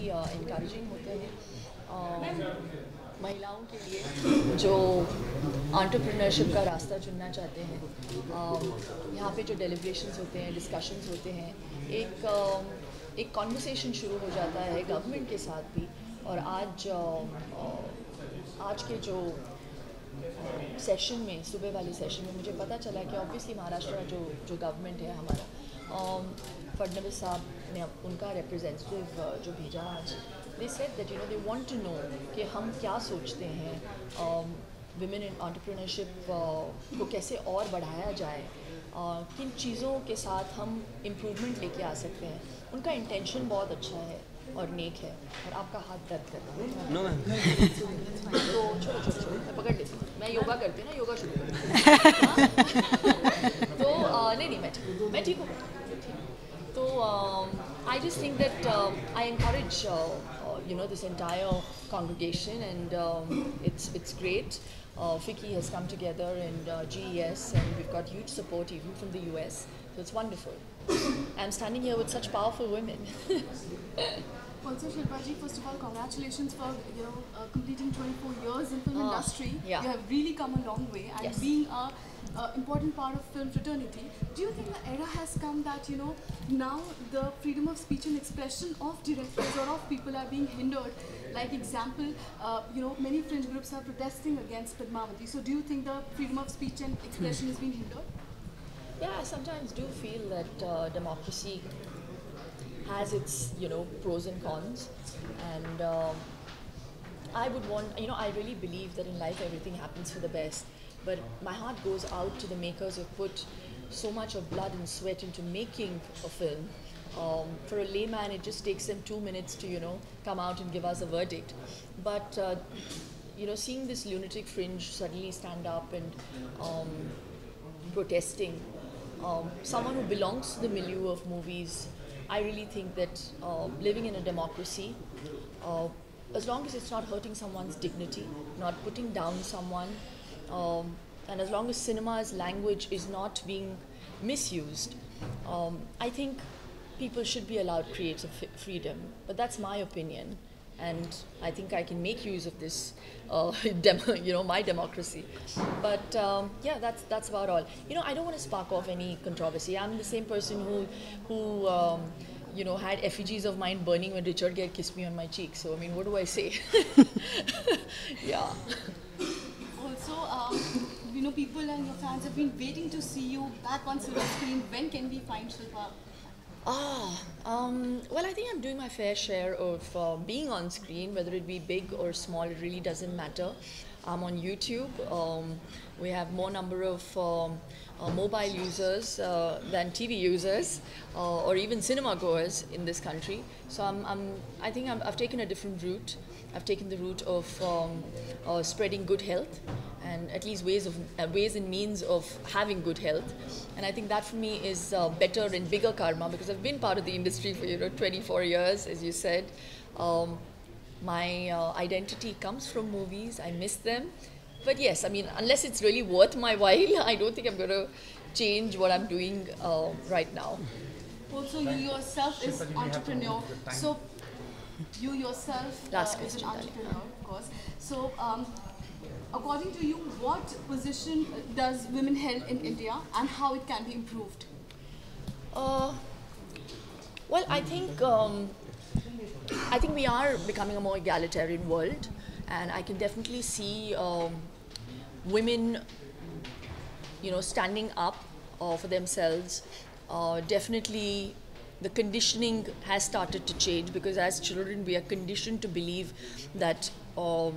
encouraging होते हैं महिलाओं के लिए जो एंटरप्रेन्योरशिप का रास्ता चुनना चाहते हैं. यहाँ पे जो डेलिब्रेशंस होते हैं, डिस्कशंस होते हैं, एक कॉन्वर्सेशन शुरू हो जाता है गवर्नमेंट के साथ भी. और आज के जो सेशन में, सुबह वाले सेशन में मुझे पता चला कि ऑब्वियसली महाराष्ट्र का जो गवर्नमेंट है हमारा, फडणवीस साहब ने उनका रिप्रेजेंटेटिव जो भेजा आज, they said that they want to know कि हम क्या सोचते हैं women in entrepreneurship को कैसे और बढ़ाया जाए, किन चीज़ों के साथ हम इम्प्रूवमेंट लेके आ सकते हैं. उनका इंटेंशन बहुत अच्छा है और नेक है. और आपका हाथ दर्द कर रहा है. No, तो छोड़ो मैं पकड़ लेती हूँ. मैं योगा करती हूँ ना, योगा शुरू करती हूँ. तो नहीं मैं ठीक हूँ. तो I just think that I encourage this entire congregation, and it's great. Ficci has come together, and GES, and we've got huge support even from the US, so it's wonderful. I'm standing here with such powerful women. Also, Shilpa ji, first of all, congratulations for completing 24 years in film industry. Yeah. You have really come a long way, and Yes. being a important part of film fraternity. Do you think the era has come that now the freedom of speech and expression of directors or of people are being hindered? Like example, many fringe groups are protesting against Padmavati. So, do you think the freedom of speech and expression is being hindered? Yeah, I sometimes do feel that democracy has its pros and cons, and I would want I really believe that in life everything happens for the best, but my heart goes out to the makers who put so much of blood and sweat into making a film. For a layman it just takes them 2 minutes to come out and give us a verdict, but seeing this lunatic fringe suddenly stand up and protesting, someone who belongs to the milieu of movies, I really think that living in a democracy, as long as it's not hurting someone's dignity, not putting down someone, and as long as cinema's language is not being misused, I think people should be allowed creative freedom. But that's my opinion, and I think I can make use of this, my democracy. But yeah, that's about all. I don't want to spark off any controversy. I'm the same person who had effigies of mine burning when Richard Gere kissed me on my cheek. So I mean, what do I say? Yeah. Also, people and your fans have been waiting to see you back on silver screen. When can we find Shilpa? Well, I think I'm doing my fair share of being on screen, whether it be big or small, it really doesn't matter. I'm on YouTube. We have more number of mobile users than TV users or even cinema goers in this country. So I think I've taken a different route. I've taken the route of spreading good health, and at least ways and means of having good health. And I think that for me is better and bigger karma, because I've been part of the industry for 24 years, as you said. My identity comes from movies. I miss them. But yes, I mean, unless it's really worth my while, I don't think I'm going to change what I'm doing right now. Also, you yourself is entrepreneur. So, you yourself is an entrepreneur, of course. So, according to you, what position does women hold in India, and how it can be improved? Well, I think we are becoming a more egalitarian world, and I can definitely see women, standing up for themselves. Definitely, the conditioning has started to change, because as children we are conditioned to believe that, or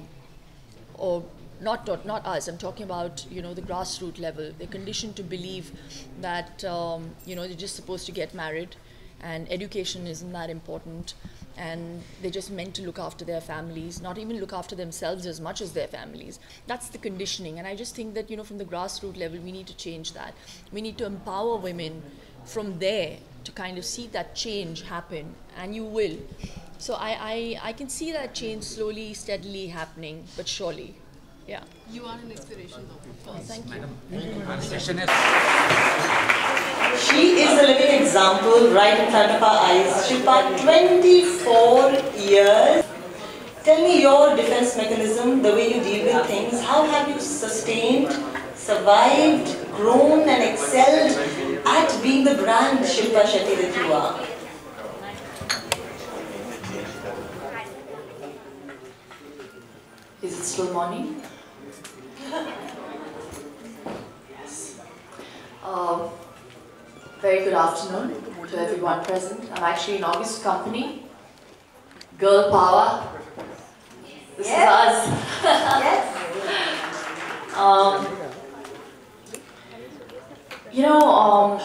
not us, I'm talking about the grassroots level. They're conditioned to believe that they're just supposed to get married, and education isn't that important, and they're just meant to look after their families, not even look after themselves as much as their families. That's the conditioning, and I just think that from the grassroots level we need to change that. We need to empower women from there to kind of see that change happen, and you will. So I can see that change slowly, steadily happening, but surely. Yeah. You are an inspiration, though. Oh, thank you. She is a living example right in front of our eyes. Shilpa, 24 years. Tell me your defense mechanism, the way you deal with things. How have you sustained, survived, grown and excelled at being the brand Shilpa Shetty that you are? Is it still morning? Yes. Very good afternoon to everyone present. I'm actually in August's company. Girl power. This is us. Yes.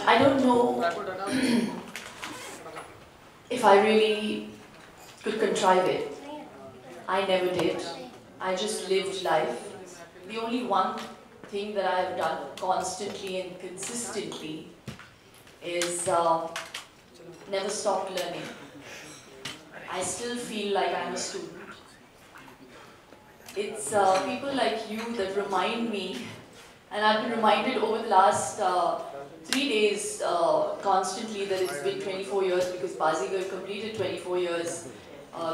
I don't know if I really could contrive it. I never did. I just lived life. The only one thing that I have done constantly and consistently is never stop learning. I still feel like I'm a student. It's people like you that remind me, and I've been reminded over the last 3 days constantly that it's been 24 years because Bazigar completed 24 years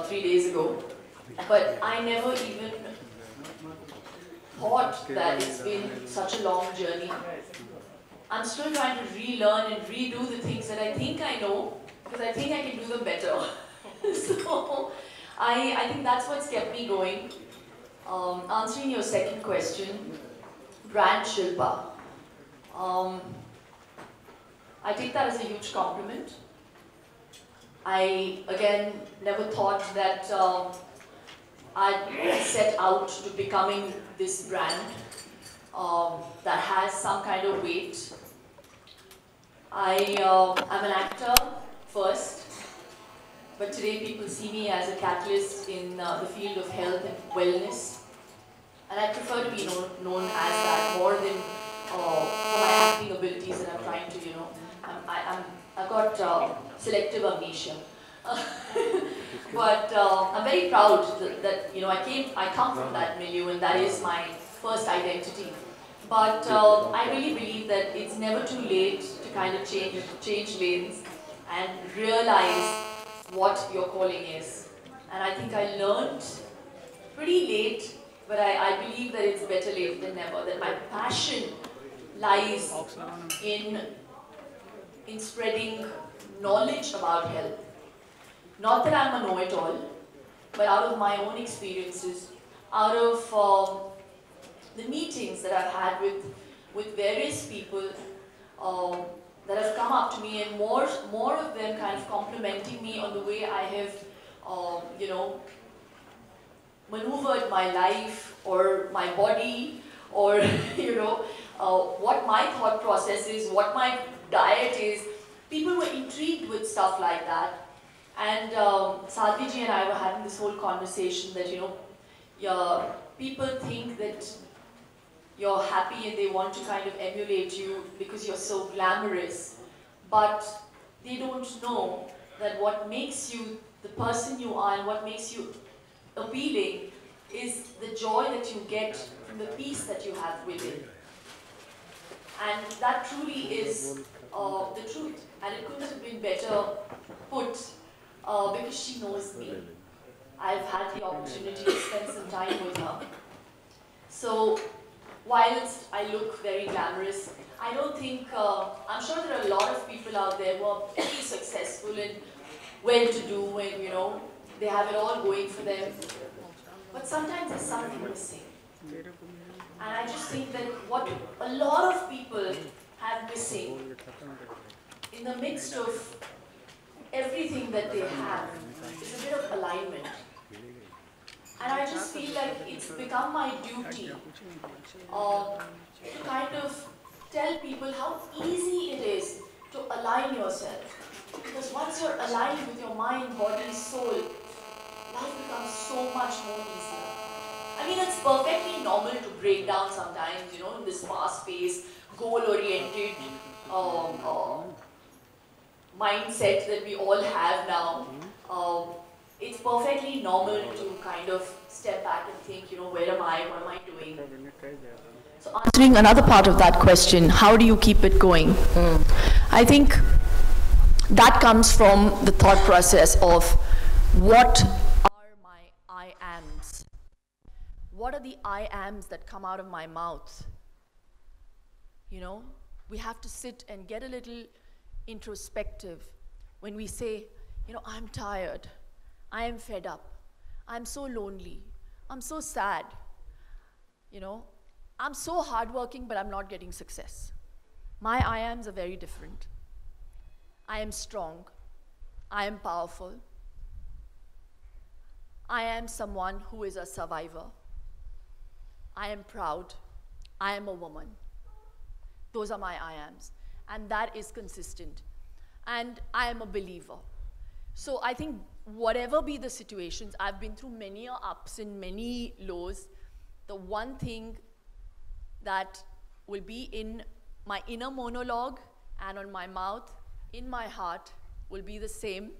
3 days ago. But I never even thought that it's been such a long journey. I'm still trying to relearn and redo the things that I think I know because I think I can do them better. So I think that's what's kept me going. Answering your second question, brand Shilpa. I take that as a huge compliment. I, again, never thought that I'd set out to becoming this brand that has some kind of weight. I'm an actor first, but today people see me as a catalyst in the field of health and wellness. And I prefer to be known as that more than for my acting abilities that I'm trying to, I've got selective amnesia. But I'm very proud that I come from that milieu and that is my first identity. But I really believe that it's never too late to kind of change lanes and realize what your calling is. And I think I learned pretty late, but I believe that it's better late than never, that my passion lies in spreading knowledge about health. Not that I'm a know-it-all, but out of my own experiences, out of the meetings that I've had with various people that have come up to me, and more of them kind of complimenting me on the way I have, maneuvered my life or my body, or what my thought process is, what my diet is. People were intrigued with stuff like that. And Sadhviji and I were having this whole conversation that, people think that you're happy and they want to kind of emulate you because you're so glamorous. But they don't know that what makes you the person you are and what makes you appealing is the joy that you get from the peace that you have within. And that truly is the truth. And it couldn't have been better put. Because she knows me. I've had the opportunity to spend some time with her. So, whilst I look very glamorous, I don't think, I'm sure there are a lot of people out there who are very successful and well-to-do and, they have it all going for them. But sometimes there's something missing. And I just think that what a lot of people have missing in the midst of everything that they have is a bit of alignment. And I just feel like it's become my duty to kind of tell people how easy it is to align yourself. Because once you're aligned with your mind, body, soul, life becomes so much more easier. I mean, it's perfectly normal to break down sometimes, in this fast-paced, goal-oriented mindset that we all have now. It's perfectly normal to kind of step back and think, where am I, what am I doing? So answering another part of that question, how do you keep it going? I think that comes from the thought process of what I ams. What are the I ams that come out of my mouth? You know, we have to sit and get a little introspective when we say, you know, I'm tired, I am fed up, I'm so lonely, I'm so sad, you know, I'm so hardworking, but I'm not getting success. My I ams are very different. I am strong, I am powerful, I am someone who is a survivor, I am proud, I am a woman. Those are my I ams, and that is consistent. And I am a believer. So I think whatever be the situations, I've been through many ups and many lows. The one thing that will be in my inner monologue and on my mouth, in my heart, will be the same.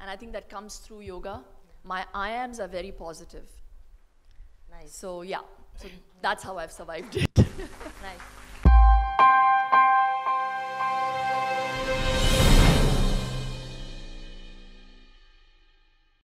And I think that comes through yoga. My I ams are very positive. Nice. So yeah, so that's how I've survived it. Nice.